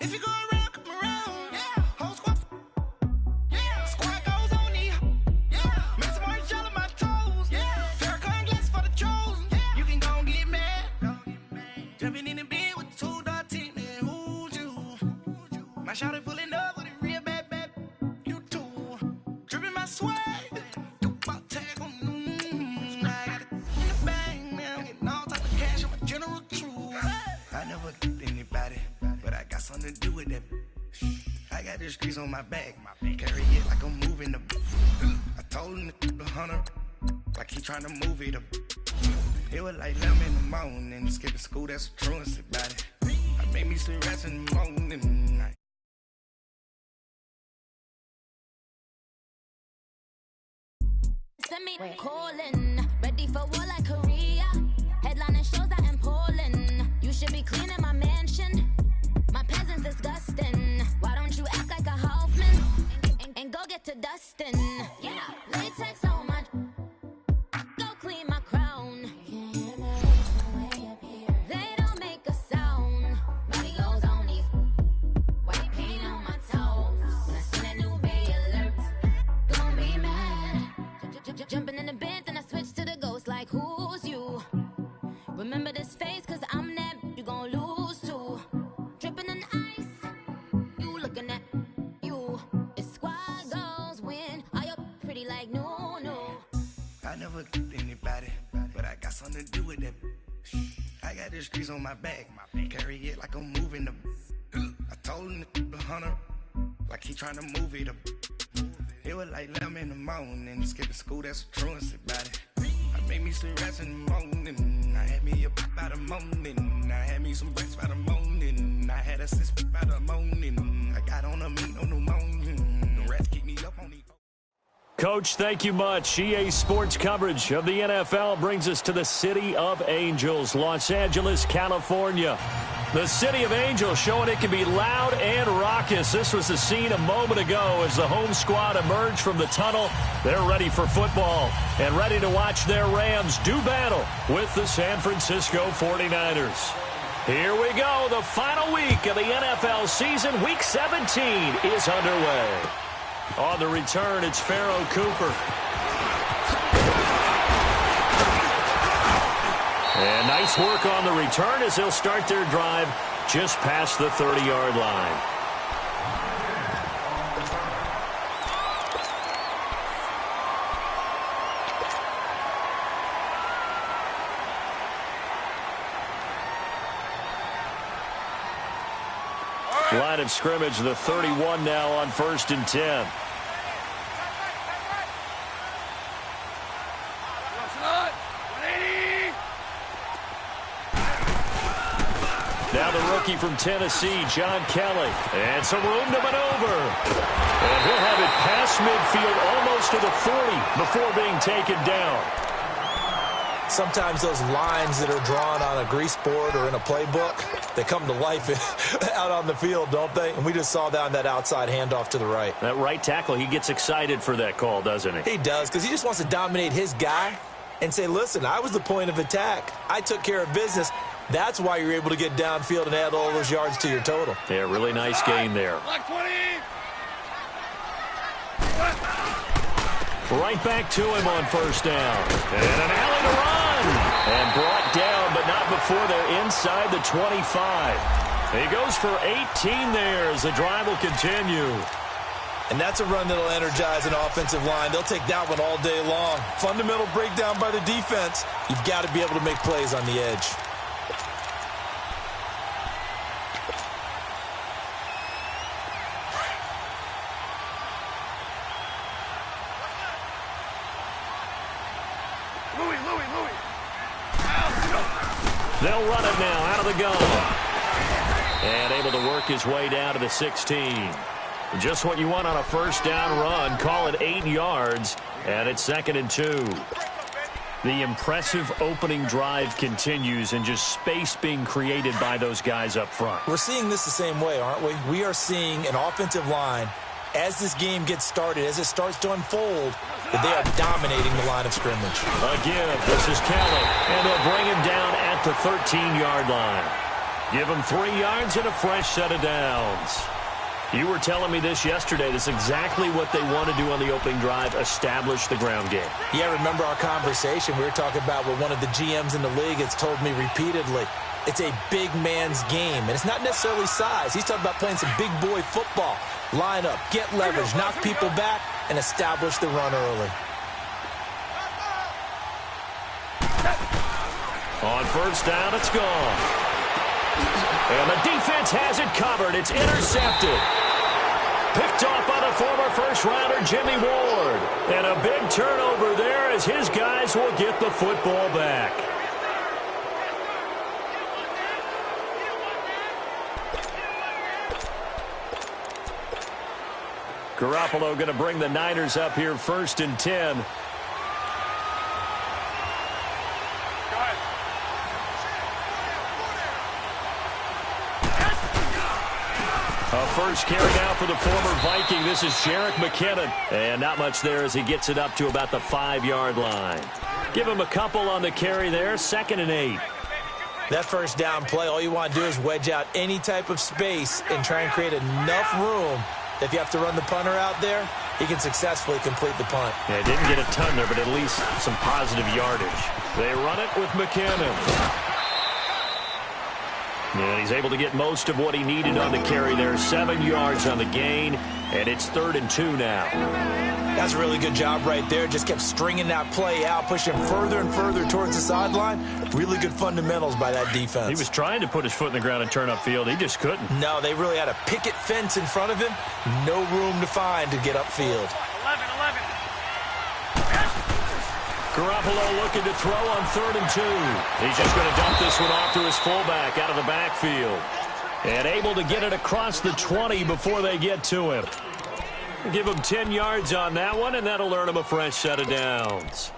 If you go around, come around. Yeah. Whole squad. Yeah. Squad goes on me. Yeah. Make some orange gel on my toes. Yeah. Farrakhan glass for the trolls. Yeah. You can go and get mad. Jumping in the bed with the 2 dot team. And who's you? My shawty pulling up with a real bad. You too. Dripping my swag. Do my tag on. I got it in the bag now. Getting all type of cash on my general crew. I never did anybody, but I got something to do with that. I got the streets on my back. Carry it like I'm moving the. I told him to 100, like he trying to move it up. It was like 11 in the morning. Skipping school, that's a truancy about it. I made me sleep rest in the morning. Send me calling, ready for war like Korea. Headlining shows out in Poland. You should be cleaning my mansion. My peasants disgusting. Why don't you act like a Hoffman and go get to dustin'? Yeah, latex on my. Go clean my crown. They don't make a sound. Money goes on these. White paint on my toes. When I see that new Bay alert, gon' be mad. Jumping in the bed, then I switch to the ghost like who's you? Remember this face, cause I'm that you gon' lose too. Dripping in ice, you looking at you. It's squad goals win. Are you pretty like no? I never did anybody, but I got something to do with that. I got the streets on my back. Carry it like I'm moving the. I told him to 100, like he trying to move it up. It was like 11 in the morning. Skipping school, that's a truancy about it. I made me sleep rest in the morning. I had me up by the morning. I had me some breaks by the morning. I had a sis by the morning. I got on a meat on the morning. The rest keep me up on these. Coach, thank you much. EA Sports coverage of the NFL brings us to the City of Angels, Los Angeles, California. The City of Angels showing it can be loud and raucous. This was the scene a moment ago as the home squad emerged from the tunnel. They're ready for football and ready to watch their Rams do battle with the San Francisco 49ers. Here we go. The final week of the NFL season. Week 17 is underway. On the return, it's Pharoh Cooper. And nice work on the return as they'll start their drive just past the 30-yard line. Line of scrimmage, the 31 now on 1st and 10. Now the rookie from Tennessee, John Kelly. And some room to maneuver. And he'll have it past midfield almost to the 40 before being taken down. Sometimes those lines that are drawn on a grease board or in a playbook, they come to life out on the field, don't they? And we just saw that on that outside handoff to the right. That right tackle, he gets excited for that call, doesn't he? He does, because he just wants to dominate his guy and say, listen, I was the point of attack. I took care of business. That's why you're able to get downfield and add all those yards to your total. Yeah, really nice game there. Right back to him on 1st down. And an alley to run. And brought down, but not before they're inside the 25. He goes for 18 there as the drive will continue. And that's a run that'll energize an offensive line. They'll take that one all day long. Fundamental breakdown by the defense. You've got to be able to make plays on the edge. They'll run it now out of the gun. And able to work his way down to the 16. Just what you want on a 1st down run. Call it 8 yards. And it's 2nd and 2. The impressive opening drive continues and just space being created by those guys up front. We're seeing this the same way, aren't we? We are seeing an offensive line, as this game gets started, as it starts to unfold, that they are dominating the line of scrimmage. Again, this is Kelly, and they'll bring him down at the 13-yard line. Give him 3 yards and a fresh set of downs. You were telling me this yesterday. That's exactly what they want to do on the opening drive, establish the ground game. Yeah, remember our conversation? We were talking about what one of the GMs in the league has told me repeatedly. It's a big man's game, and it's not necessarily size. He's talking about playing some big boy football. Line up, get leverage, knock people back, and establish the run early. On first down, it's gone. And the defense has it covered. It's intercepted. Picked off by the former first-rounder Jimmy Ward. And a big turnover there as his guys will get the football back. Garoppolo going to bring the Niners up here 1st and 10. A first carry now for the former Viking. This is Jerick McKinnon. And not much there as he gets it up to about the 5-yard line. Give him a couple on the carry there. 2nd and 8. That first down play, all you want to do is wedge out any type of space and try and create enough room. If you have to run the punter out there, he can successfully complete the punt. Yeah, didn't get a ton there, but at least some positive yardage. They run it with McKinnon. And he's able to get most of what he needed on the carry there. 7 yards on the gain, and it's 3rd and 2 now. That's a really good job right there. Just kept stringing that play out, pushing further and further towards the sideline. Really good fundamentals by that defense. He was trying to put his foot in the ground and turn upfield. He just couldn't. No, they really had a picket fence in front of him. No room to find to get upfield. 11. Garoppolo looking to throw on 3rd and 2. He's just going to dump this one off to his fullback out of the backfield. And able to get it across the 20 before they get to him. Give him 10 yards on that one, and that'll earn him a fresh set of downs.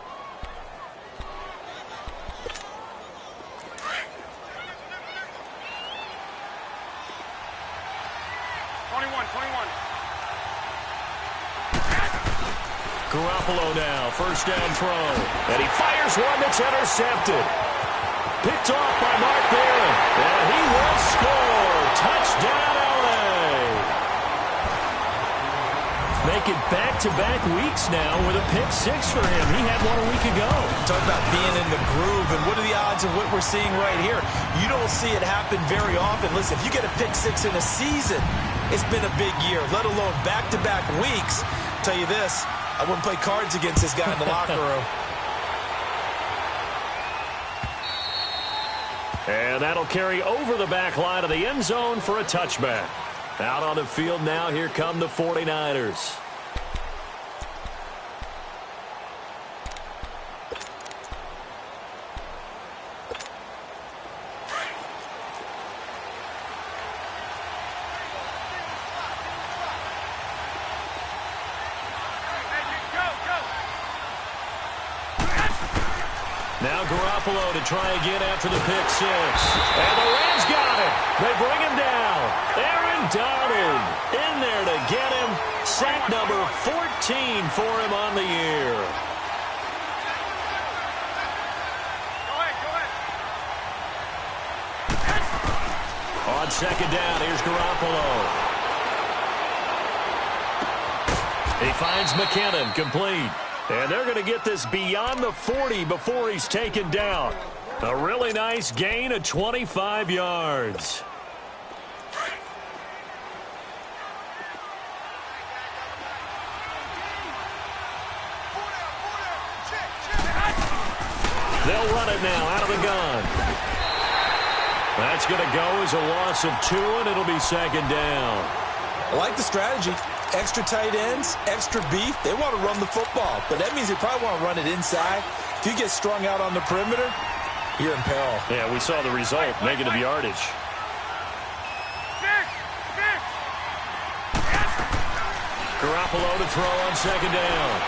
Garoppolo now, first down throw. And he fires one that's intercepted. Picked off by Mark Barron. And he will score. Touchdown, L.A. Making back-to-back weeks now with a pick 6 for him. He had one a week ago. Talk about being in the groove, and what are the odds of what we're seeing right here? You don't see it happen very often. Listen, if you get a pick 6 in a season, it's been a big year, let alone back-to-back weeks. I'll tell you this, I wouldn't play cards against this guy in the locker room. And that'll carry over the back line of the end zone for a touchback. Out on the field now, here come the 49ers. Now Garoppolo to try again after the pick 6. And the Rams got it. They bring him down. Aaron Donald in there to get him. Sack number 14 for him on the year. Go ahead. On 2nd down, here's Garoppolo. He finds McKinnon, complete. And they're going to get this beyond the 40 before he's taken down. A really nice gain of 25 yards. They'll run it now out of the gun. That's going to go as a loss of 2, and it'll be 2nd down. I like the strategy. Extra tight ends, extra beef. They want to run the football, but that means they probably want to run it inside. If you get strung out on the perimeter, you're in peril. Yeah, we saw the result, negative yardage. Garoppolo to throw on 2nd down.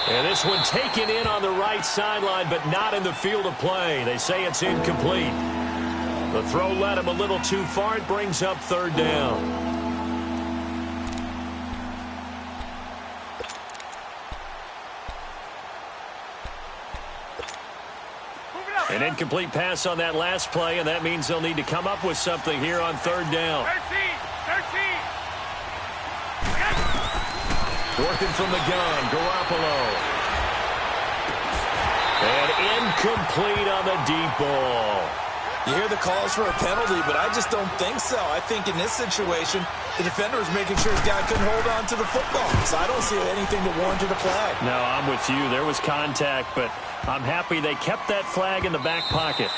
And this one taken in on the right sideline, but not in the field of play. They say it's incomplete. The throw led him a little too far. It brings up 3rd down. An incomplete pass on that last play, and that means they'll need to come up with something here on third down. 13. Working from the gun, Garoppolo. And incomplete on the deep ball. You hear the calls for a penalty, but I just don't think so. I think in this situation, the defender is making sure his guy couldn't hold on to the football. So I don't see anything that warranted a flag. No, I'm with you. There was contact, but I'm happy they kept that flag in the back pocket.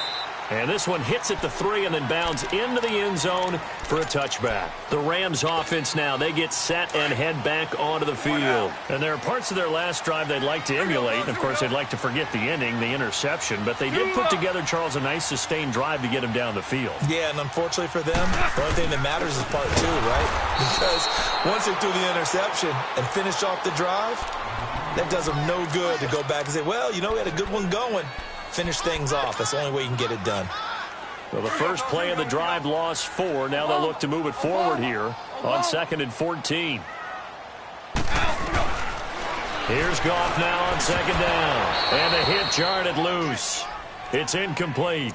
And this one hits at the 3 and then bounds into the end zone for a touchback. The Rams offense now, they get set and head back onto the field. And there are parts of their last drive they'd like to emulate. And of course, they'd like to forget the ending, the interception. But they did put together, Charles, a nice sustained drive to get him down the field. Yeah, and unfortunately for them, the only thing that matters is part 2, right? Because once they threw the interception and finished off the drive, that does them no good to go back and say, well, you know, we had a good one going. Finish things off. That's the only way you can get it done. Well, the first play of the drive lost 4. Now they'll look to move it forward here on 2nd and 14. Here's Goff now on 2nd down. And the hit jarred it loose. It's incomplete.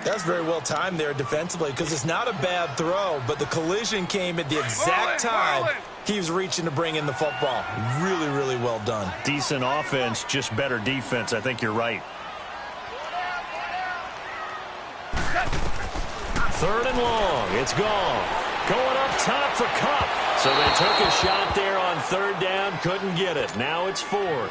That's very well timed there defensively because it's not a bad throw, but the collision came at the exact time he was reaching to bring in the football. Really, really well done. Decent offense, just better defense. I think you're right. 3rd and long. It's Goff. Going up top for Kupp. So they took a shot there on 3rd down. Couldn't get it. Now it's 4th.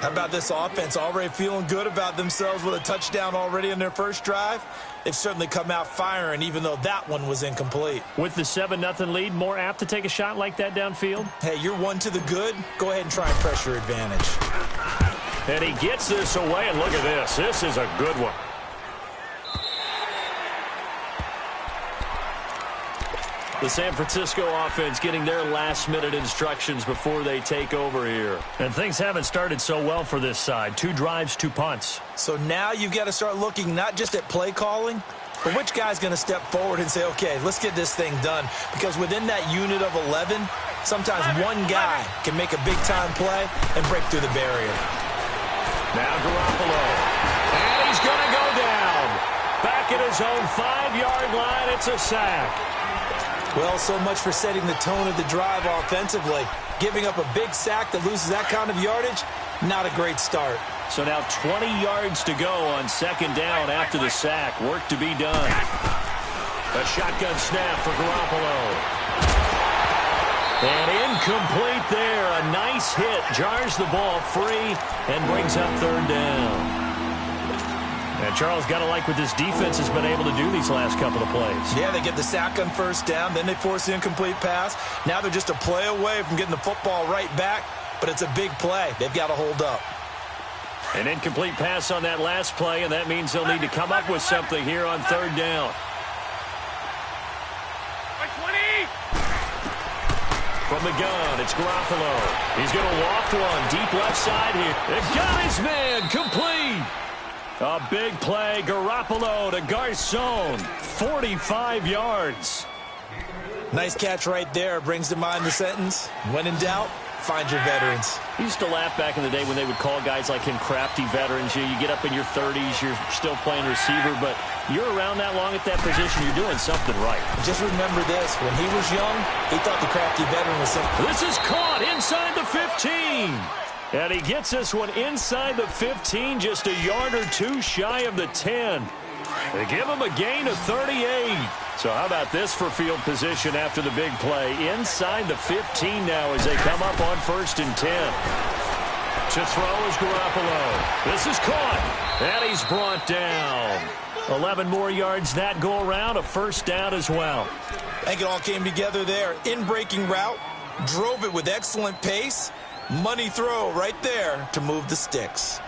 How about this offense already feeling good about themselves with a touchdown already in their first drive? They've certainly come out firing, even though that one was incomplete. With the 7-0 lead, more apt to take a shot like that downfield? Hey, you're one to the good. Go ahead and try and press your advantage. And he gets this away, and look at this. This is a good one. The San Francisco offense getting their last-minute instructions before they take over here. And things haven't started so well for this side. 2 drives, 2 punts. So now you've got to start looking not just at play calling, but which guy's going to step forward and say, okay, let's get this thing done. Because within that unit of 11, sometimes one guy can make a big-time play and break through the barrier. Now Garoppolo. And he's going to go down. Back at his own 5-yard line, it's a sack. Well, so much for setting the tone of the drive offensively. Giving up a big sack that loses that kind of yardage, not a great start. So now 20 yards to go on 2nd down after the sack. Work to be done. A shotgun snap for Garoppolo. And incomplete there. A nice hit. Jars the ball free and brings up 3rd down. And Charles, got to like what this defense has been able to do these last couple of plays. Yeah, they get the sack on 1st down, then they force the incomplete pass. Now they're just a play away from getting the football right back, but it's a big play. They've got to hold up. An incomplete pass on that last play, and that means they'll need to come up with something here on 3rd down. 20. From the gun, it's Garoppolo. He's going to loft one deep left side here. It got his man complete. A big play, Garoppolo to Garcon, 45 yards. Nice catch right there. Brings to mind the sentence, when in doubt, find your veterans. I used to laugh back in the day when they would call guys like him crafty veterans. You get up in your 30s, you're still playing receiver, but you're around that long at that position, you're doing something right. Just remember this, when he was young, he thought the crafty veteran was something. This is caught inside the 15. And he gets this one inside the 15, just a yard or 2 shy of the 10. They give him a gain of 38. So how about this for field position after the big play? Inside the 15 now as they come up on 1st and 10. To throw is Garoppolo. This is caught. And he's brought down. 11 more yards that go around. A 1st down as well. I think it all came together there. In-breaking route. Drove it with excellent pace. Money throw right there to move the sticks.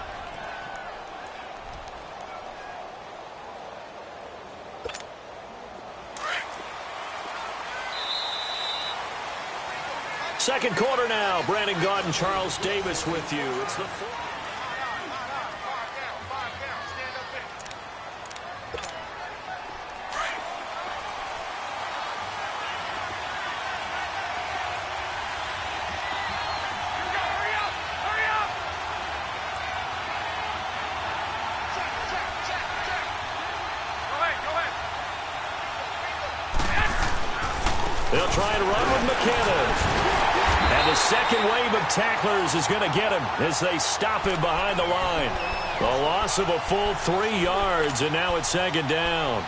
Second quarter now. Brandon Gaudin and Charles Davis with you. It's the They'll try and run with McKinnon. And the second wave of tacklers is going to get him as they stop him behind the line. A loss of a full 3 yards, and now it's second down.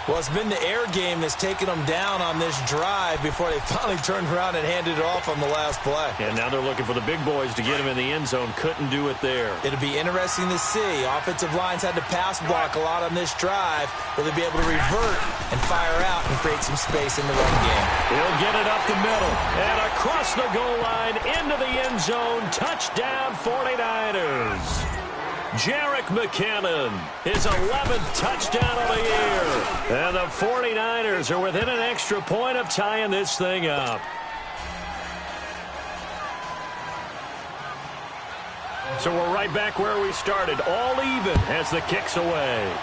Well, it's been the air game that's taken them down on this drive before they finally turned around and handed it off on the last play. And now they're looking for the big boys to get him in the end zone. Couldn't do it there. It'll be interesting to see. Offensive lines had to pass block a lot on this drive. Will they be able to revert and fire out and create some space in the run game? He'll get it up the middle and across the goal line into the end zone. Touchdown 49ers. Jerick McKinnon, his 11th touchdown of the year. And the 49ers are within an extra point of tying this thing up. So we're right back where we started, all even as the kick's away.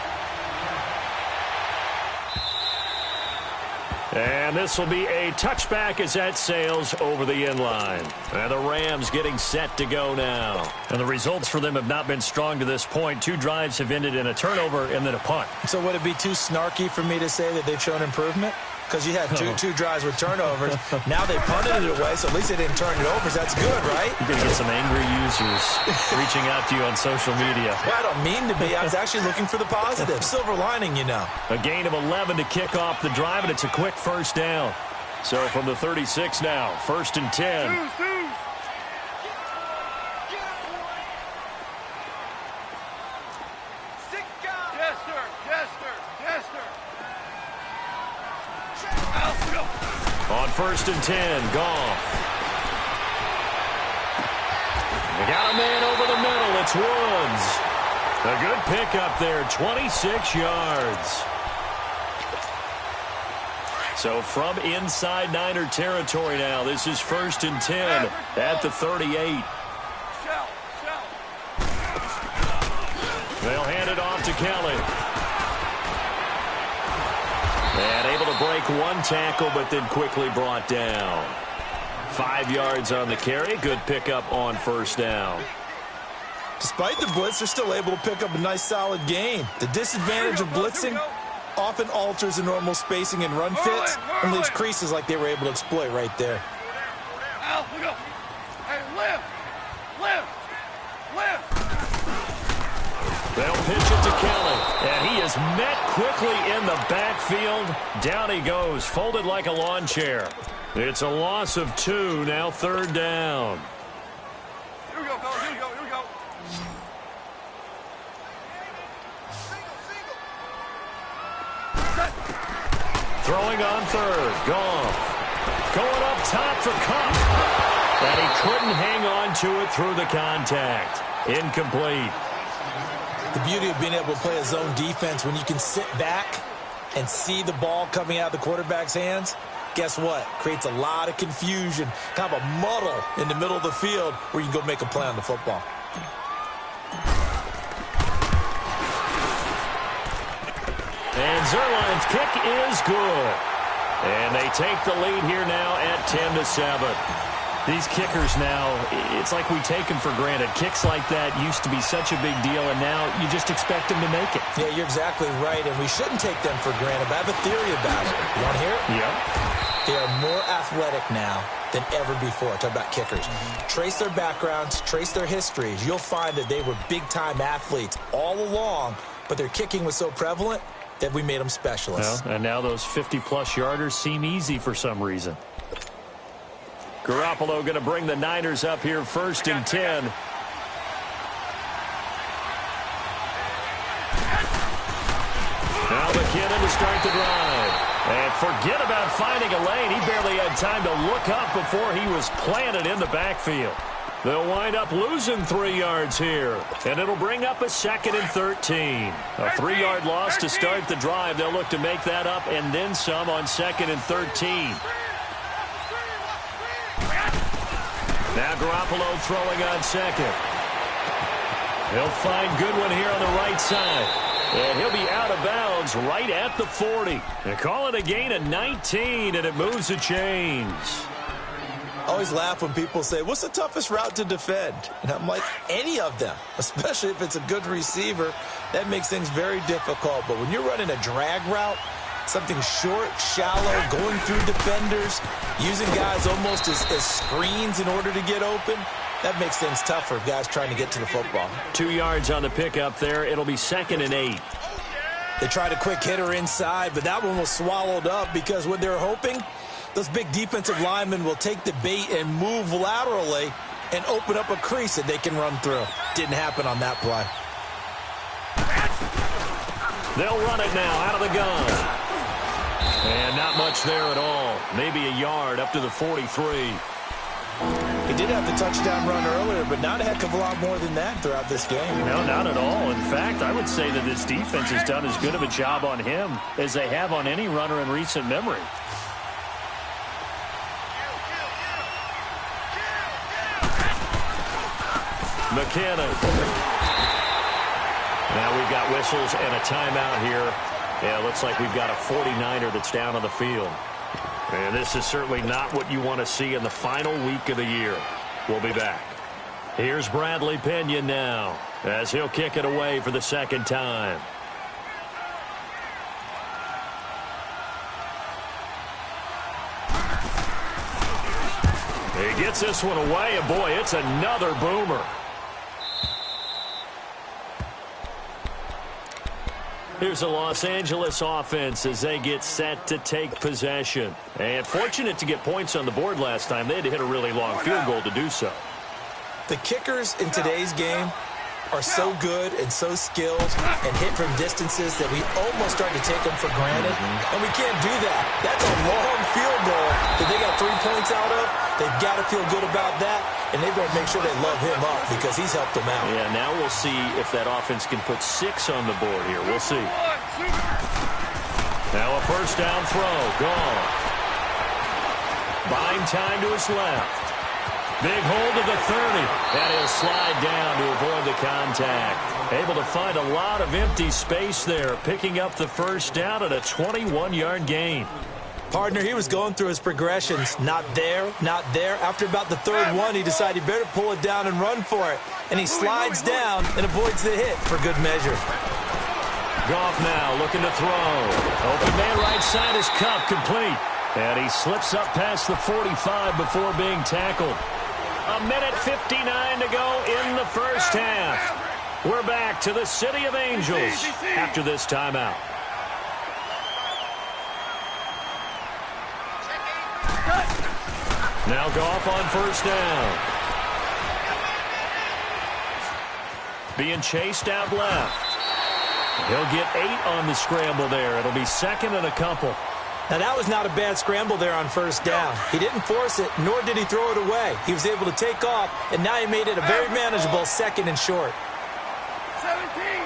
And this will be a touchback as that sails over the end line. And the Rams getting set to go now. And the results for them have not been strong to this point. 2 drives have ended in a turnover and then a punt. So would it be too snarky for me to say that they've shown improvement? Because you had two drives with turnovers. Now they punted it away, so at least they didn't turn it over. So that's good, right? You're going to get some angry users reaching out to you on social media. Well, I don't mean to be. I was actually looking for the positive. Silver lining, you know. A gain of 11 to kick off the drive, and it's a quick first down. So from the 36 now, 1st and 10. On 1st and 10, Goff. They got a man over the middle. It's Woods. A good pickup there, 26 yards. So from inside Niner territory now, this is 1st and 10 at the 38. They'll hand it off to Kelly. And able to break 1 tackle, but then quickly brought down. 5 yards on the carry. Good pickup on 1st down. Despite the blitz, they're still able to pick up a nice, solid gain. The disadvantage of blitzing often alters the normal spacing and run fits and leaves creases like they were able to exploit right there. They'll pitch it to Kelly, and he is met quickly in the backfield. Down he goes, folded like a lawn chair. It's a loss of 2, now 3rd down. Here we go, fellas, here we go, here we go. Throwing on 3rd, Goff. Going up top for Kupp. And he couldn't hang on to it through the contact. Incomplete. The beauty of being able to play a zone defense when you can sit back and see the ball coming out of the quarterback's hands, guess what? Creates a lot of confusion, kind of a muddle in the middle of the field where you can go make a play on the football. And Zuerlein's kick is good. And they take the lead here now at 10-7. These kickers now, it's like we take them for granted. Kicks like that used to be such a big deal, and now you just expect them to make it. Yeah, you're exactly right, and we shouldn't take them for granted, but I have a theory about it. You want to hear it? Yep. They are more athletic now than ever before. Talk about kickers. Trace their backgrounds, trace their histories. You'll find that they were big-time athletes all along, but their kicking was so prevalent that we made them specialists. Well, and now those 50-plus yarders seem easy for some reason. Garoppolo going to bring the Niners up here 1st and 10. Now McKinnon to start the drive. And forget about finding a lane. He barely had time to look up before he was planted in the backfield. They'll wind up losing 3 yards here. And it'll bring up a 2nd and 13. A 3-yard loss to start the drive. They'll look to make that up and then some on 2nd and 13. Now Garoppolo throwing on 2nd. He'll find Goodwin here on the right side. And he'll be out of bounds right at the 40. They call it a gain of 19, and it moves the chains. I always laugh when people say, what's the toughest route to defend? And I'm like, any of them, especially if it's a good receiver. That makes things very difficult. But when you're running a drag route, Something short, shallow, going through defenders, using guys almost as screens in order to get open. That makes things tough for guys trying to get to the football. 2 yards on the pickup there. It'll be 2nd and 8. They tried a quick hitter inside, but that one was swallowed up because what they're hoping, those big defensive linemen will take the bait and move laterally and open up a crease that they can run through. Didn't happen on that play. They'll run it now out of the gun. And not much there at all. Maybe a yard up to the 43. He did have the touchdown run earlier, but not a heck of a lot more than that throughout this game. No, not at all. In fact, I would say that this defense has done as good of a job on him as they have on any runner in recent memory. McKinnon. Now we've got whistles and a timeout here. Yeah, looks like we've got a 49er that's down on the field. And this is certainly not what you want to see in the final week of the year. We'll be back. Here's Bradley Pinion now as he'll kick it away for the second time. He gets this one away, and boy, it's another boomer. Here's the Los Angeles offense as they get set to take possession. And fortunate to get points on the board last time. They had to hit a really long field goal to do so. The kickers in today's game are so good and so skilled and hit from distances that we almost start to take them for granted. And we can't do that. That's a long field goal that they got 3 points out of. They've got to feel good about that, and they've got to make sure they love him up because he's helped them out. Yeah, now we'll see if that offense can put 6 on the board here. We'll see. Now a first down throw. Gone. Buying time to his left. Big hold of the 30. And he'll slide down to avoid the contact. Able to find a lot of empty space there, picking up the first down at a 21-yard gain. Partner, he was going through his progressions. Not there, not there. After about the third one, he decided he better pull it down and run for it. And he slides down and avoids the hit for good measure. Goff now looking to throw. Open man right side is Kupp, complete. And he slips up past the 45 before being tackled. 1:59 to go in the first half. We're back to the City of Angels after this timeout. Now Goff on first down. Being chased out left. He'll get 8 on the scramble there. It'll be second and a couple. Now, that was not a bad scramble there on first down. He didn't force it, nor did he throw it away. He was able to take off, and now he made it a very manageable second and short. 17.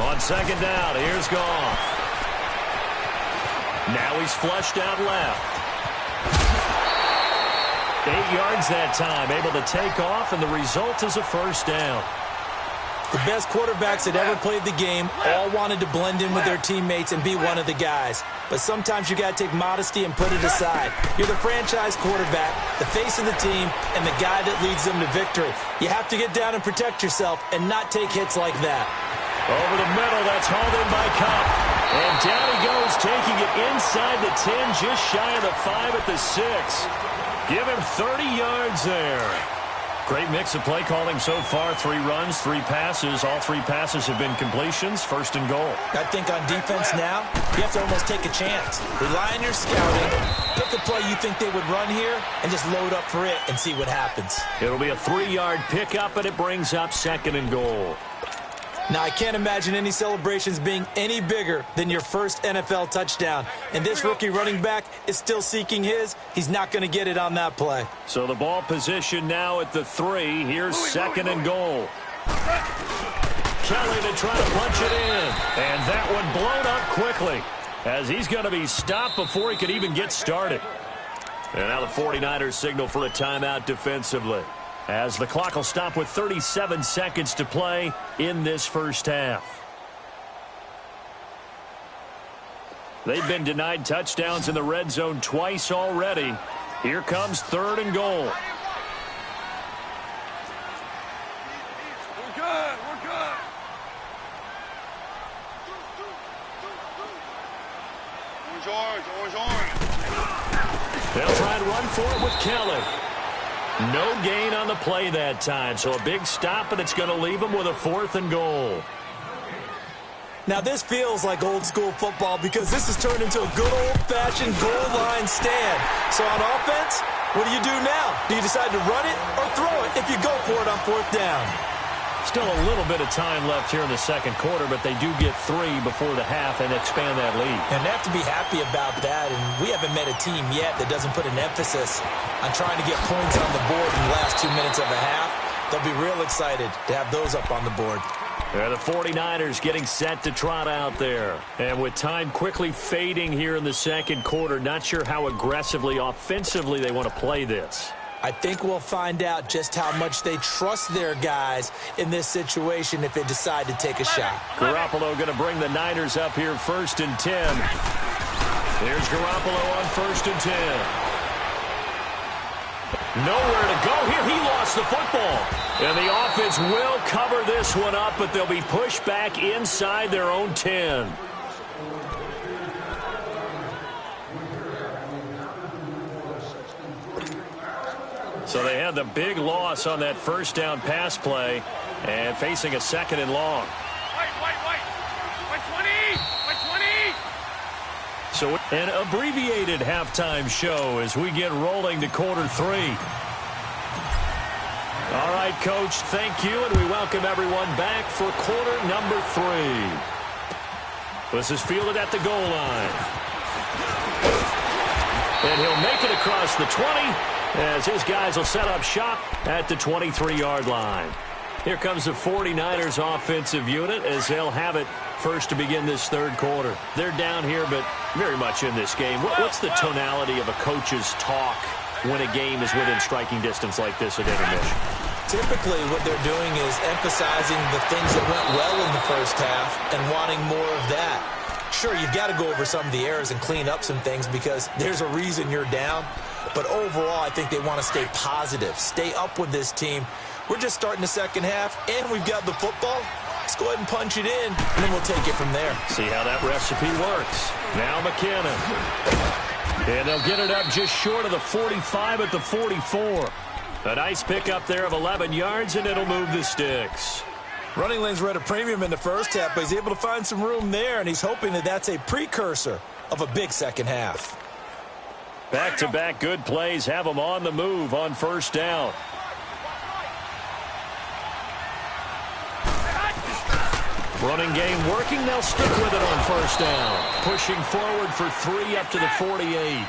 On second down, here's Goff. Now he's flushed out left. 8 yards that time, able to take off, and the result is a first down. The best quarterbacks that ever played the game all wanted to blend in with their teammates and be one of the guys. But sometimes you got to take modesty and put it aside. You're the franchise quarterback, the face of the team, and the guy that leads them to victory. You have to get down and protect yourself and not take hits like that. Over the middle, that's hauled in by Kupp. And down he goes, taking it inside the 10, just shy of the 5 at the 6. Give him 30 yards there. Great mix of play calling so far. 3 runs, 3 passes. All 3 passes have been completions. First and goal. I think on defense now, you have to almost take a chance. Rely on your scouting. Pick a play you think they would run here and just load up for it and see what happens. It'll be a 3-yard pickup, and it brings up second and goal. Now, I can't imagine any celebrations being any bigger than your first NFL touchdown. And this rookie running back is still seeking his. He's not going to get it on that play. So the ball position now at the 3. Here's second and goal. Kelly to try to punch it in. And that one blown up quickly as he's going to be stopped before he could even get started. And now the 49ers signal for a timeout defensively, as the clock will stop with 37 seconds to play in this first half. They've been denied touchdowns in the red zone twice already. Here comes third and goal. We're good. Orange. They'll try and run for it with Kelly. No gain on the play that time, so a big stop, and it's going to leave them with a 4th and goal. Now, this feels like old-school football because this has turned into a good old-fashioned goal line stand. So on offense, what do you do now? Do you decide to run it or throw it if you go for it on 4th down? Still a little bit of time left here in the second quarter, but they do get 3 before the half and expand that lead. And they have to be happy about that, and we haven't met a team yet that doesn't put an emphasis on trying to get points on the board in the last 2 minutes of a half. They'll be real excited to have those up on the board. The 49ers getting set to trot out there. And with time quickly fading here in the second quarter, not sure how aggressively, offensively they want to play this. I think we'll find out just how much they trust their guys in this situation if they decide to take a shot. Garoppolo going to bring the Niners up here 1st and 10. Here's Garoppolo on 1st and 10. Nowhere to go here. He lost the football. And the offense will cover this one up, but they'll be pushed back inside their own 10. So they had the big loss on that 1st down pass play and facing a 2nd and long. White 20. So an abbreviated halftime show as we get rolling to quarter 3. All right, Coach, thank you, and we welcome everyone back for quarter number 3. This is fielded at the goal line. And he'll make it across the 20 as his guys will set up shop at the 23-yard line. Here comes the 49ers offensive unit as they'll have it first to begin this third quarter. They're down here, but very much in this game. What's the tonality of a coach's talk when a game is within striking distance like this at intermission? Typically, what they're doing is emphasizing the things that went well in the first half and wanting more of that. Sure, you've got to go over some of the errors and clean up some things because there's a reason you're down. But overall, I think they want to stay positive, stay up with this team. We're just starting the second half, and we've got the football. Let's go ahead and punch it in, and then we'll take it from there. See how that recipe works. Now McKinnon. And they'll get it up just short of the 45 at the 44. A nice pickup there of 11 yards, and it'll move the sticks. Running lanes were at a premium in the first half, but he's able to find some room there, and he's hoping that that's a precursor of a big second half. Back-to-back good plays have them on the move on first down. Running game working. They'll stick with it on first down. Pushing forward for 3 up to the 48.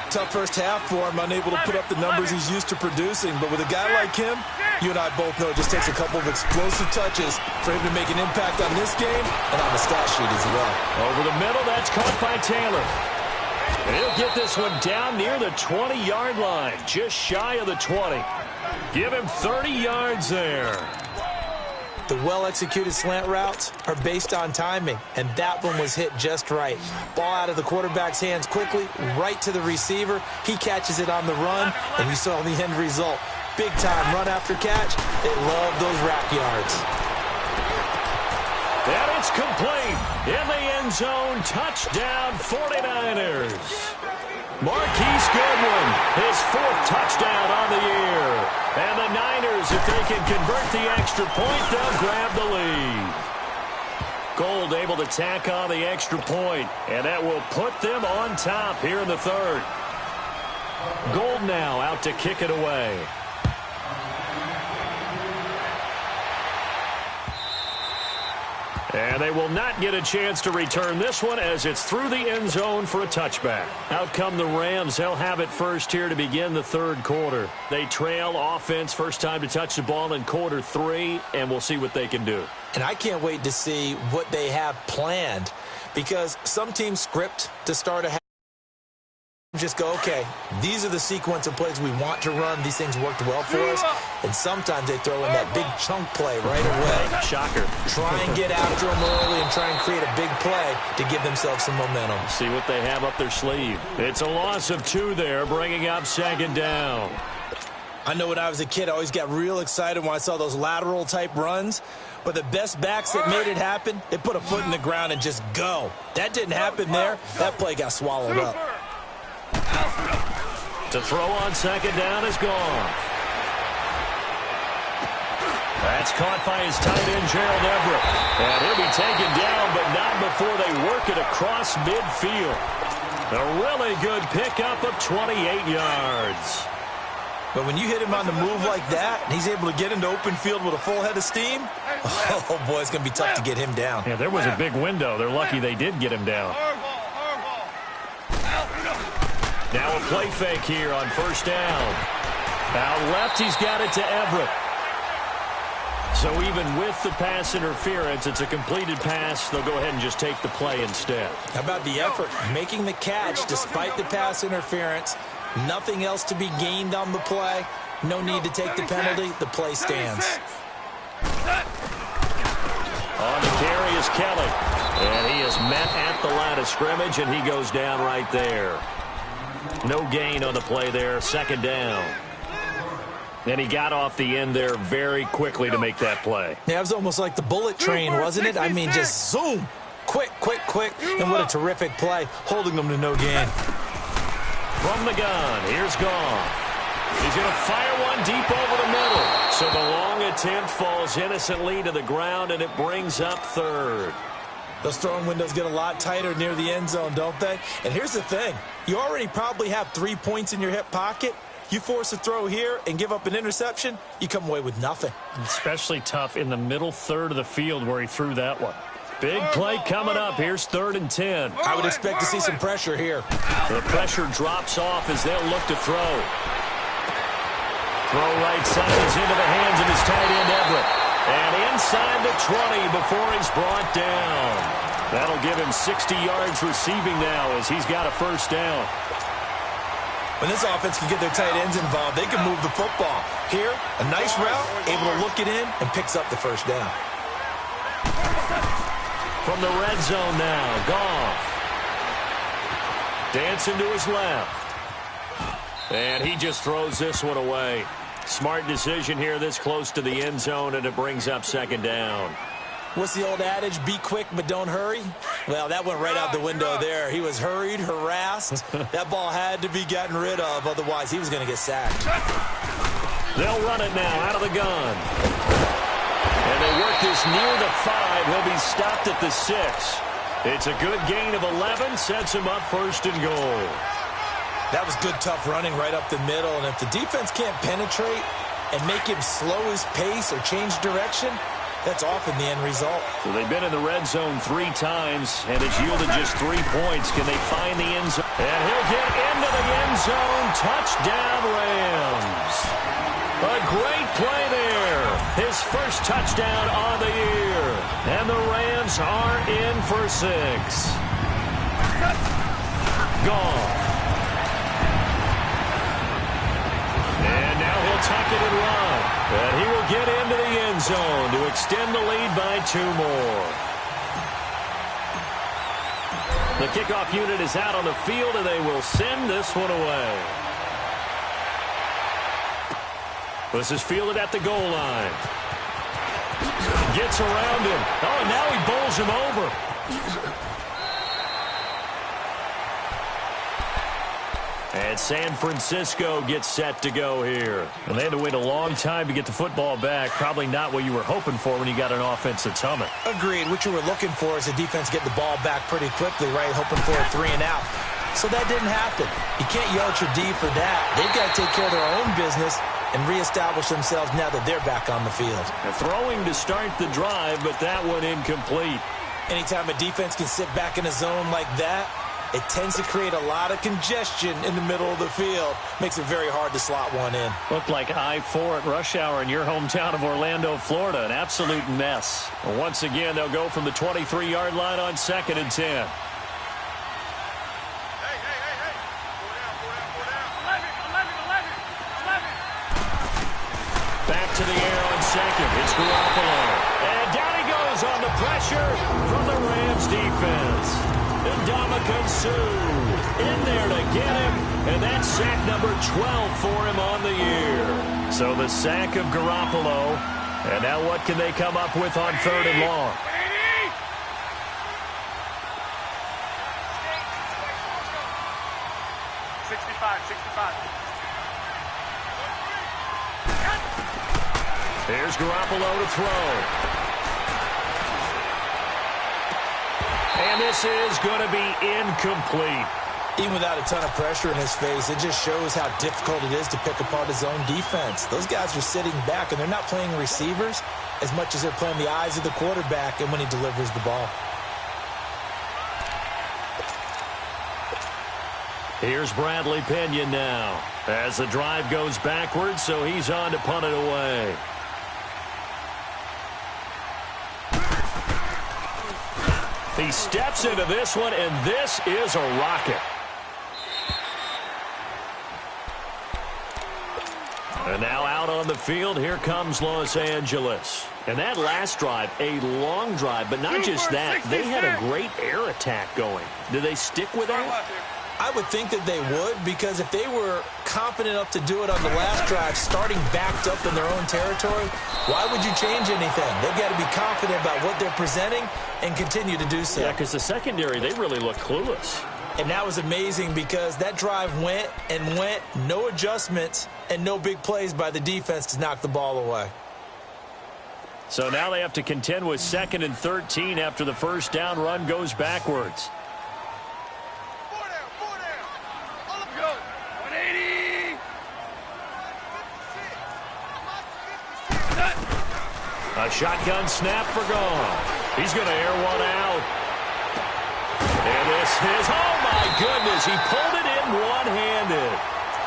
Tough first half for him, unable to put up the numbers he's used to producing. But with a guy like him, you and I both know it just takes a couple of explosive touches for him to make an impact on this game and on the stat sheet as well. Over the middle, that's caught by Taylor. And he'll get this one down near the 20-yard line, just shy of the 20. Give him 30 yards there. The well-executed slant routes are based on timing, and that one was hit just right. Ball out of the quarterback's hands quickly, right to the receiver. He catches it on the run, and you saw the end result. Big-time run after catch. They love those rack yards. And it's complete. In the end zone, touchdown 49ers. Marquise Goodwin, his 4th touchdown on the year. And the Niners, if they can convert the extra point, they'll grab the lead. Gold able to tack on the extra point, and that will put them on top here in the third. Gold now out to kick it away. And they will not get a chance to return this one as it's through the end zone for a touchback. Out come the Rams. They'll have it first here to begin the third quarter. They trail offense, first time to touch the ball in quarter 3, and we'll see what they can do. And I can't wait to see what they have planned because some teams script to start a half. Just go, okay, these are the sequence of plays we want to run. These things worked well for us. And sometimes they throw in that big chunk play right away. Shocker. Try and get after them early and try and create a big play to give themselves some momentum. See what they have up their sleeve. It's a loss of 2 there, bringing up second down. I know when I was a kid, I always got real excited when I saw those lateral type runs. But the best backs that made it happen, they put a foot in the ground and just go. That didn't happen there. That play got swallowed up. To throw on second down is gone. That's caught by his tight end, Gerald Everett. And he'll be taken down, but not before they work it across midfield. A really good pickup of 28 yards. But when you hit him on the move like that, and he's able to get into open field with a full head of steam, oh, boy, it's going to be tough to get him down. Yeah, there was a big window. They're lucky they did get him down. Now a play fake here on first down. Out left, he's got it to Everett. So even with the pass interference, it's a completed pass. They'll go ahead and just take the play instead. How about the effort? Making the catch despite the pass interference. Nothing else to be gained on the play. No need to take the penalty. The play stands. On the carry is Kelly. And he is met at the line of scrimmage, and he goes down right there. No gain on the play there. Second down. And he got off the end there very quickly to make that play. Yeah, it was almost like the bullet train, wasn't it? I mean, just zoom. Quick, quick, quick. And what a terrific play, holding them to no gain. From the gun, here's Goff. He's going to fire one deep over the middle. So the long attempt falls innocently to the ground, and it brings up third. Those throwing windows get a lot tighter near the end zone, don't they? And here's the thing. You already probably have 3 points in your hip pocket. You force a throw here and give up an interception, you come away with nothing. Especially tough in the middle third of the field where he threw that one. Big play coming up. Here's 3rd and 10. I would expect to see some pressure here. The pressure drops off as they'll look to throw. Throw right side is into the hands of his tight end, Everett. And inside the 20 before he's brought down. That'll give him 60 yards receiving now as he's got a first down. When this offense can get their tight ends involved, they can move the football. Here, a nice route, able to look it in, and picks up the first down. From the red zone now, Goff. Dancing to his left. And he just throws this one away. Smart decision here this close to the end zone, and it brings up second down. What's the old adage? Be quick, but don't hurry. Well, that went right out the window there. He was hurried, harassed. That ball had to be gotten rid of. Otherwise, he was going to get sacked. They'll run it now out of the gun. And they work this near the 5. He'll be stopped at the 6. It's a good gain of 11. Sets him up 1st and goal. That was good, tough running right up the middle. And if the defense can't penetrate and make him slow his pace or change direction, that's often the end result. So they've been in the red zone 3 times, and it's yielded just 3 points. Can they find the end zone? And he'll get into the end zone. Touchdown, Rams. A great play there. His first touchdown on the year. And the Rams are in for 6. Gone. And now he'll tuck it and run. And he will get into the end zone to extend the lead by 2 more. The kickoff unit is out on the field, and they will send this one away. This is fielded at the goal line. Gets around him. Oh, now he bowls him over. And San Francisco gets set to go here. And they had to wait a long time to get the football back. Probably not what you were hoping for when you got an offense that's humming. Agreed. What you were looking for is the defense getting the ball back pretty quickly, right? Hoping for a 3 and out. So that didn't happen. You can't yell at your D for that. They've got to take care of their own business and reestablish themselves now that they're back on the field. They're throwing to start the drive, but that one incomplete. Anytime a defense can sit back in a zone like that, it tends to create a lot of congestion in the middle of the field. Makes it very hard to slot one in. Looked like I-4 at rush hour in your hometown of Orlando, Florida. An absolute mess. Once again, they'll go from the 23-yard line on 2nd and 10. Back to the air on 2nd. It's Garoppolo. And down he goes on the pressure from the Rams defense. Ndamukong Suh in there to get him, and that's sack number 12 for him on the year. So the sack of Garoppolo, And now what can they come up with on 3rd and long? 65. Here's Garoppolo to throw. And this is going to be incomplete. Even without a ton of pressure in his face, it just shows how difficult it is to pick apart his own defense. Those guys are sitting back, and they're not playing receivers as much as they're playing the eyes of the quarterback and when he delivers the ball. Here's Bradley Pinion now as the drive goes backwards, so he's on to punt it away. He steps into this one, and this is a rocket. And now out on the field, here comes Los Angeles. And that last drive, a long drive, but not just that. They had a great air attack going. Do they stick with that? I would think that they would, because if they were confident enough to do it on the last drive, starting backed up in their own territory, why would you change anything? They've got to be confident about what they're presenting and continue to do so. Yeah, because the secondary, they really look clueless. And that was amazing because that drive went and went, no adjustments, and no big plays by the defense to knock the ball away. So now they have to contend with 2nd and 13 after the first down run goes backwards. A shotgun snap for Goff. He's going to air one out. And this is, oh my goodness, he pulled it in one-handed.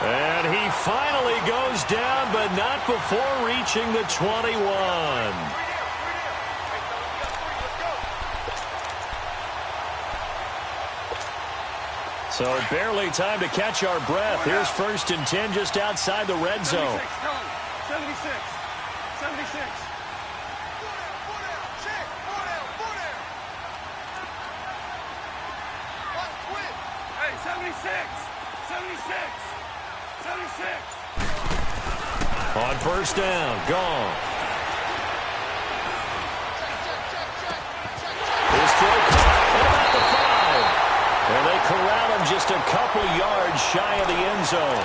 And he finally goes down, but not before reaching the 21. So barely time to catch our breath. Here's 1st and 10 just outside the red zone. 76. On 1st down, Goff. His throw caught at about the 5. And they corral him just a couple yards shy of the end zone.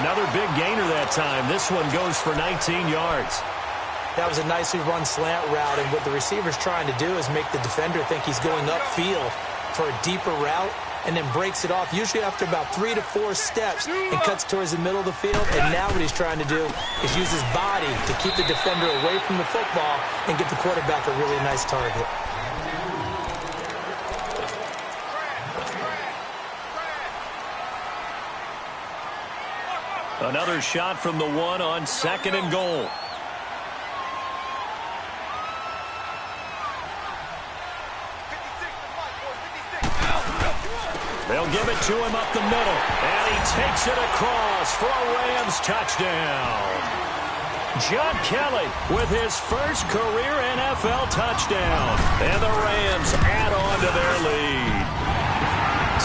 Another big gainer that time. This one goes for 19 yards. That was a nicely run slant route, and what the receiver's trying to do is make the defender think he's going upfield for a deeper route, and then breaks it off, usually after about 3 to 4 steps, and cuts towards the middle of the field. And now what he's trying to do is use his body to keep the defender away from the football and give the quarterback a really nice target. Another shot from the 1 on 2nd and goal. They'll give it to him up the middle, and he takes it across for a Rams touchdown. John Kelly with his first career NFL touchdown, and the Rams add on to their lead.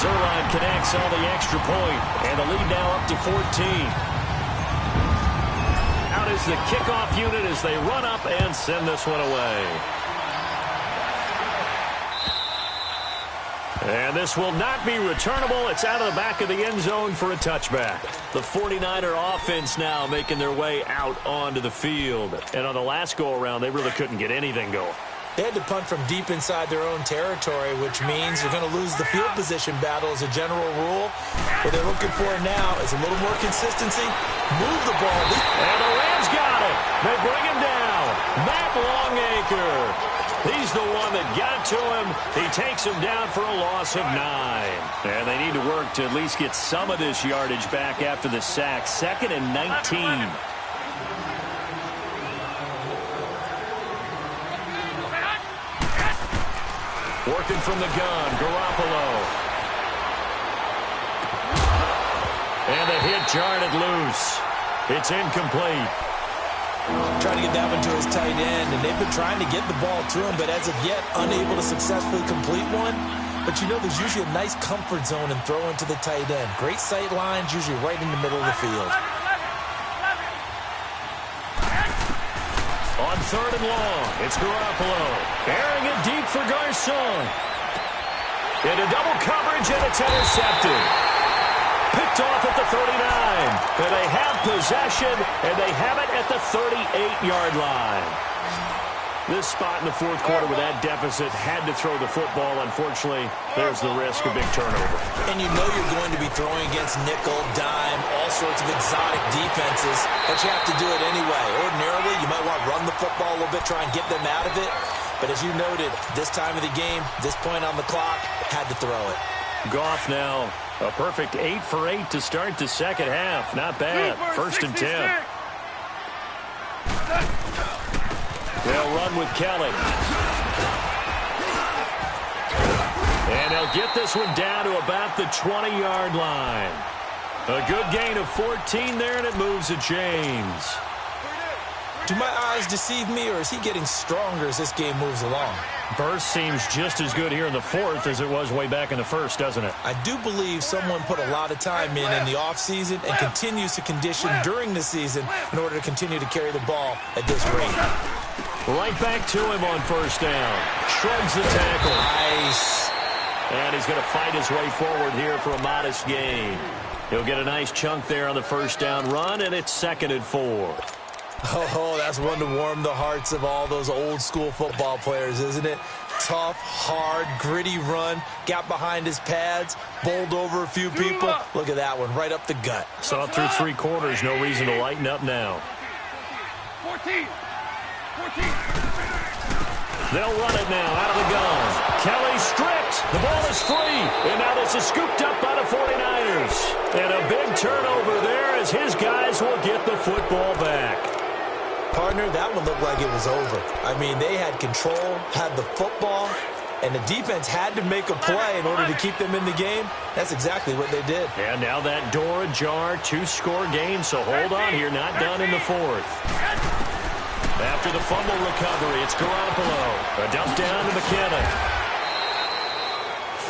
Zuerlein connects on the extra point, and the lead now up to 14. Out is the kickoff unit as they run up and send this one away. And this will not be returnable. It's out of the back of the end zone for a touchback. The 49er offense now making their way out onto the field. And on the last go-around, they really couldn't get anything going. They had to punt from deep inside their own territory, which means you're going to lose the field position battle as a general rule. What they're looking for now is a little more consistency. Move the ball. And the Rams got it. They bring him down. Matt Longacre. He's the one that got to him. He takes him down for a loss of 9. And they need to work to at least get some of this yardage back after the sack. 2nd and 19. Working from the gun, Garoppolo. And the hit jarred it loose. It's incomplete. Trying to get that one to his tight end, and they've been trying to get the ball to him, but as of yet, unable to successfully complete one. But you know there's usually a nice comfort zone and throw into the tight end. Great sight lines, usually right in the middle of the field. On 3rd and long, it's Garoppolo. Airing it deep for Garcon. Into double coverage, and it's intercepted. Picked off at the 39. And they have possession, and they have it at the 38-yard line. This spot in the fourth quarter with that deficit had to throw the football. Unfortunately, there's the risk of big turnover. And you know you're going to be throwing against nickel, dime, all sorts of exotic defenses, but you have to do it anyway. Ordinarily, you might want to run the football a little bit, try and get them out of it. But as you noted, this time of the game, this point on the clock, had to throw it. Goff now, a perfect 8 for 8 to start the second half. Not bad. 1st and 10. They'll run with Kelly. And they'll get this one down to about the 20-yard line. A good gain of 14 there, and it moves to James. Do my eyes deceive me, or is he getting stronger as this game moves along? Burst seems just as good here in the fourth as it was way back in the first, doesn't it? I do believe someone put a lot of time in the offseason and continues to condition during the season in order to continue to carry the ball at this rate. Right back to him on 1st down. Shrugs the tackle. Nice. And he's going to fight his way forward here for a modest gain. He'll get a nice chunk there on the 1st down run, and it's 2nd and 4. Oh, that's one to warm the hearts of all those old school football players, isn't it? Tough, hard, gritty run. Got behind his pads, bowled over a few people. Look at that one, right up the gut. Saw it through 3 quarters. No reason to lighten up now. 14. They'll run it now out of the gun. Kelly stripped. The ball is free. And now this is scooped up by the 49ers. And a big turnover there as his guys will get the football back. Partner, that one looked like it was over. I mean, they had control, had the football, and the defense had to make a play in order to keep them in the game. That's exactly what they did. And now that door ajar, 2-score game, so hold on here, not done in the fourth. After the fumble recovery, it's Garoppolo. A dump down to McKinnon.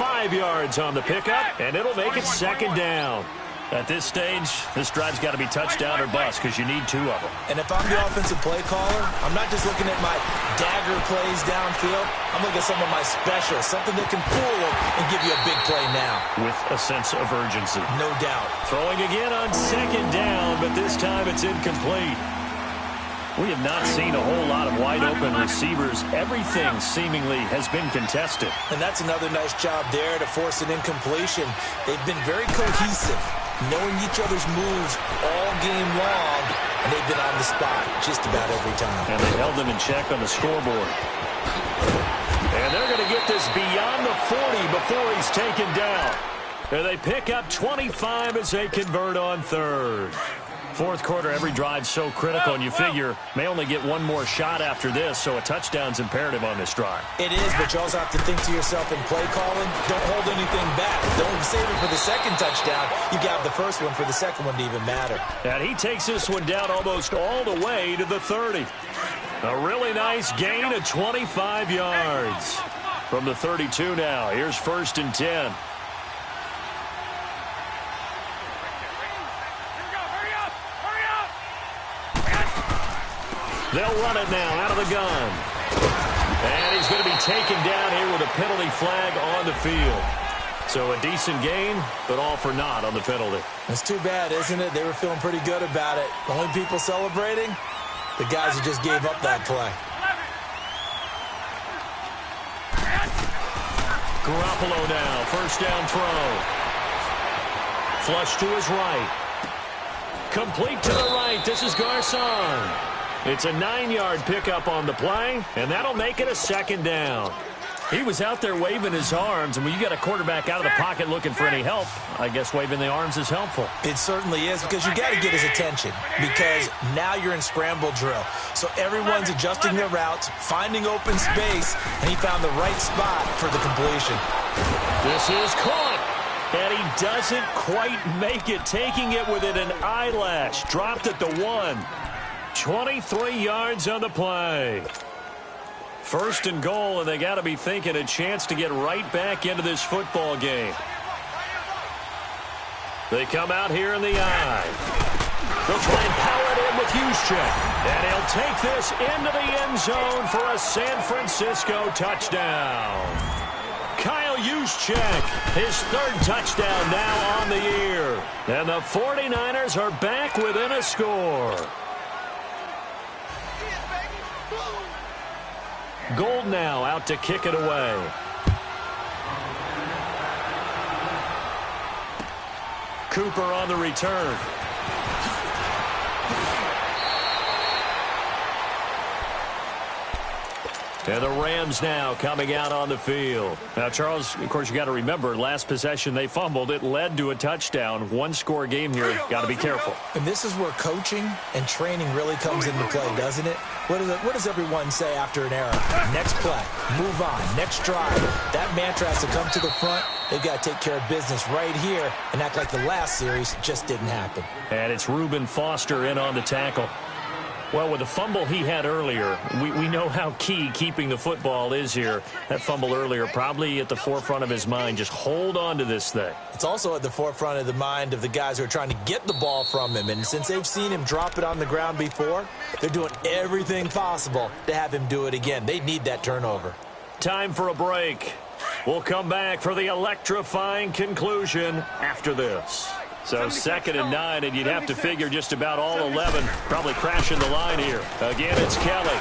5 yards on the pickup, and it'll make it 2nd down. At this stage, this drive's got to be touchdown or bust because you need 2 of them. And if I'm the offensive play caller, I'm not just looking at my dagger plays downfield. I'm looking at some of my specials, something that can fool them and give you a big play now. With a sense of urgency. No doubt. Throwing again on 2nd down, but this time it's incomplete. We have not seen a whole lot of wide-open receivers. Everything seemingly has been contested. And that's another nice job there to force an incompletion. They've been very cohesive, knowing each other's moves all game long, and they've been on the spot just about every time. And they held them in check on the scoreboard. And they're going to get this beyond the 40 before he's taken down. And they pick up 25 as they convert on 3rd. Fourth quarter, every drive's so critical, and you figure may only get one more shot after this, so a touchdown's imperative on this drive. It is, but you also have to think to yourself in play calling, don't hold anything back. Don't save it for the 2nd touchdown. You got the first one for the 2nd one to even matter. And he takes this one down almost all the way to the 30. A really nice gain of 25 yards. From the 32 now, here's 1st and 10. They'll run it now out of the gun. And he's going to be taken down here with a penalty flag on the field. So a decent gain, but all for naught on the penalty. It's too bad, isn't it? They were feeling pretty good about it. The only people celebrating, the guys who just gave up that play. Garoppolo now, 1st down throw. Flush to his right. Complete to the right. This is Garcon. It's a 9-yard pickup on the play, and that'll make it a 2nd down. He was out there waving his arms, and when you got a quarterback out of the pocket looking for any help, I guess waving the arms is helpful. It certainly is, because you got to get his attention, because now you're in scramble drill. So everyone's adjusting their routes, finding open space, and he found the right spot for the completion. This is caught, and he doesn't quite make it, taking it within an eyelash. Dropped at the 1. 23 yards on the play. 1st and goal, and they got to be thinking a chance to get right back into this football game. They come out here in the eye. They'll try and power it in with Juszczyk. And he'll take this into the end zone for a San Francisco touchdown. Kyle Juszczyk, his third touchdown now on the year. And the 49ers are back within a score. Gold now out to kick it away. Cooper on the return. And the Rams now coming out on the field. Now, Charles, of course, you got to remember, last possession they fumbled. It led to a touchdown. One-score game here. Got to be careful. And this is where coaching and training really comes into play, doesn't it? What does everyone say after an error? Next play, move on, next drive. That mantra has to come to the front. They've got to take care of business right here and act like the last series just didn't happen. And it's Reuben Foster in on the tackle. Well, with the fumble he had earlier, we know how key keeping the football is here. That fumble earlier probably at the forefront of his mind. Just hold on to this thing. It's also at the forefront of the mind of the guys who are trying to get the ball from him. And since they've seen him drop it on the ground before, they're doing everything possible to have him do it again. They need that turnover. Time for a break. We'll come back for the electrifying conclusion after this. So 2nd and 9, and you'd have to figure just about all 11 probably crashing the line here. Again, it's Kelly.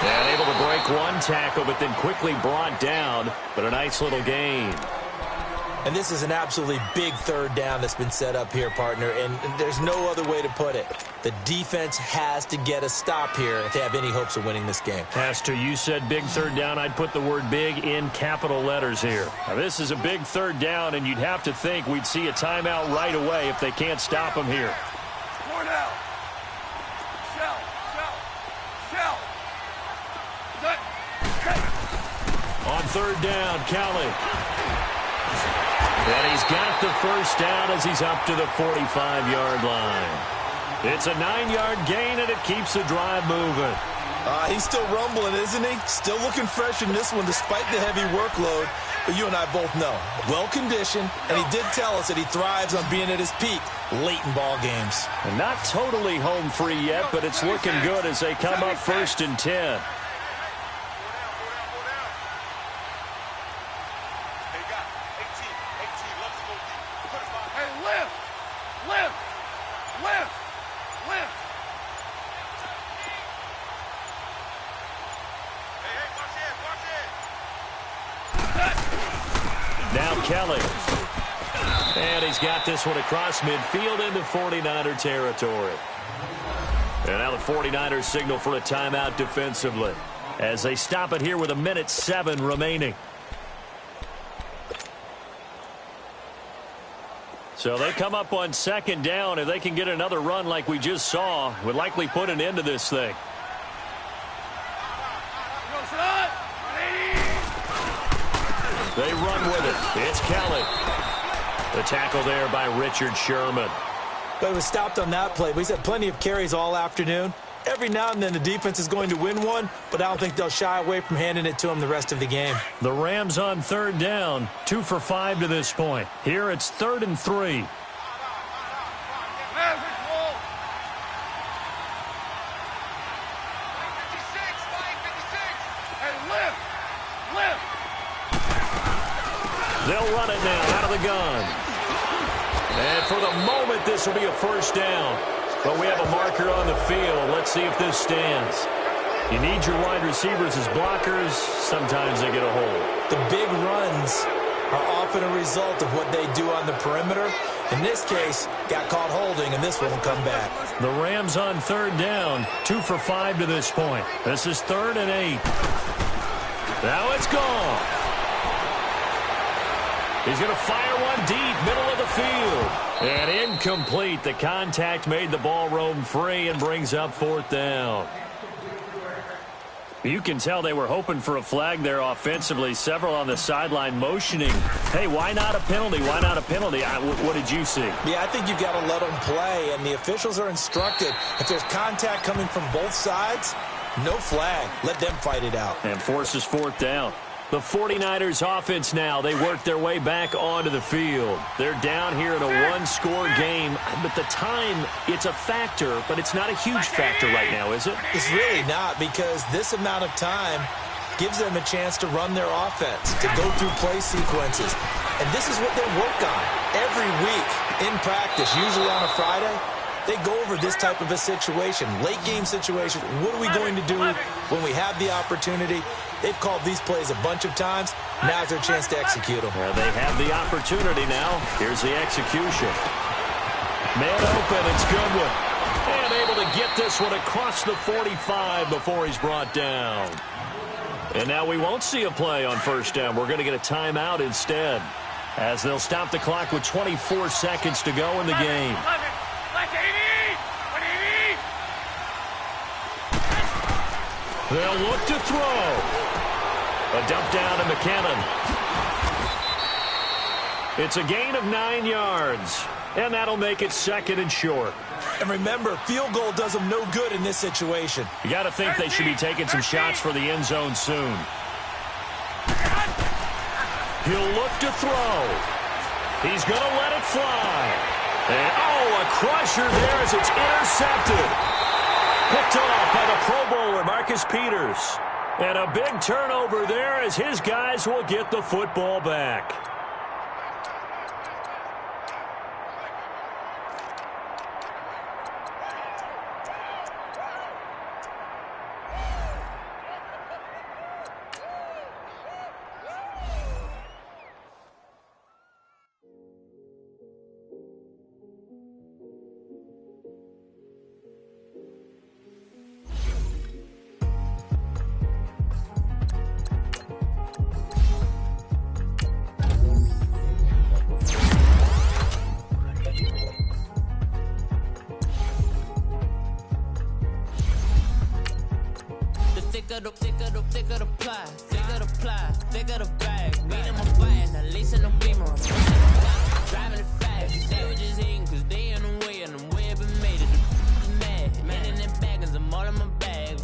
And able to break one tackle, but then quickly brought down. But a nice little gain. And this is an absolutely big third down that's been set up here, partner. And there's no other way to put it. The defense has to get a stop here if they have any hopes of winning this game. Pastor, you said big third down. I'd put the word big in capital letters here. Now, this is a big third down, and you'd have to think we'd see a timeout right away if they can't stop them here. Score now. Shell. Set. Okay. On third down, Kelly. And he's got the first down as he's up to the 45-yard line. It's a 9-yard gain, and it keeps the drive moving. He's still rumbling, isn't he? Still looking fresh in this one despite the heavy workload. But you and I both know, well-conditioned, and he did tell us that he thrives on being at his peak late in ball games. And not totally home free yet, but it's looking good as they come up 1st and 10. Now Kelly. And he's got this one across midfield into 49er territory. And now the 49ers signal for a timeout defensively as they stop it here with 1:07 remaining. So they come up on 2nd down. If they can get another run like we just saw, would likely put an end to this thing. They run with it. It's Kelly. The tackle there by Richard Sherman. But it was stopped on that play. But he's had plenty of carries all afternoon. Every now and then the defense is going to win one, but I don't think they'll shy away from handing it to him the rest of the game. The Rams on 3rd down, 2 for 5 to this point. Here it's 3rd and 3. They'll run it now out of the gun. And for the moment, this will be a 1st down. But we have a marker on the field. Let's see if this stands. You need your wide receivers as blockers. Sometimes they get a hold. The big runs are often a result of what they do on the perimeter. In this case, got caught holding, and this one will come back. The Rams on 3rd down, 2 for 5 to this point. This is 3rd and 8. Now it's gone. He's going to fire one deep, middle of the field. And incomplete. The contact made the ball roam free and brings up 4th down. You can tell they were hoping for a flag there offensively. Several on the sideline motioning. Hey, why not a penalty? Why not a penalty? What did you see? Yeah, I think you've got to let them play, and the officials are instructed. If there's contact coming from both sides, no flag. Let them fight it out. And forces 4th down. The 49ers offense now, they work their way back onto the field. They're down here in a one-score game, but the time, it's a factor, but it's not a huge factor right now, is it? It's really not, because this amount of time gives them a chance to run their offense, to go through play sequences. And this is what they work on every week in practice, usually on a Friday. They go over this type of a situation, late-game situation. What are we going to do when we have the opportunity? They've called these plays a bunch of times. Now's their chance to execute them. Well, they have the opportunity now. Here's the execution. Man open, it's Goodwin. And able to get this one across the 45 before he's brought down. And now we won't see a play on first down. We're going to get a timeout instead, as they'll stop the clock with 24 seconds to go in the game. They'll look to throw. A dump down to McKinnon. It's a gain of 9 yards, and that'll make it second and short. And remember, field goal does them no good in this situation. You got to think they should be taking some shots for the end zone soon. He'll look to throw. He's going to let it fly. And, a crusher there as it's intercepted. Picked off by the Pro Bowler, Marcus Peters. And a big turnover there as his guys will get the football back. Thicker the pie, thicker the bag. Beat in my fire, now lacing the beamer. Driving it fast, they were just hating cause they in the way and I'm way up and made it. Mad, man in them baggins, I'm all in my bag.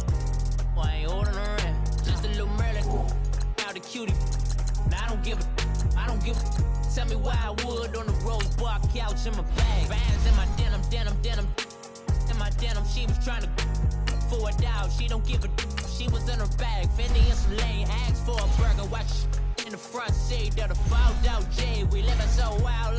I ain't holding around, just a little Merlin. Out the cutie, now I don't give a. Tell me why I would on the rose bar couch in my bag. Bands in my denim. In my denim, she was trying to for a doubt, she don't give a. She was in her bag, Fendi in some lane, asked for a burger, watch in the front seat, that a fouled out J. We living so wild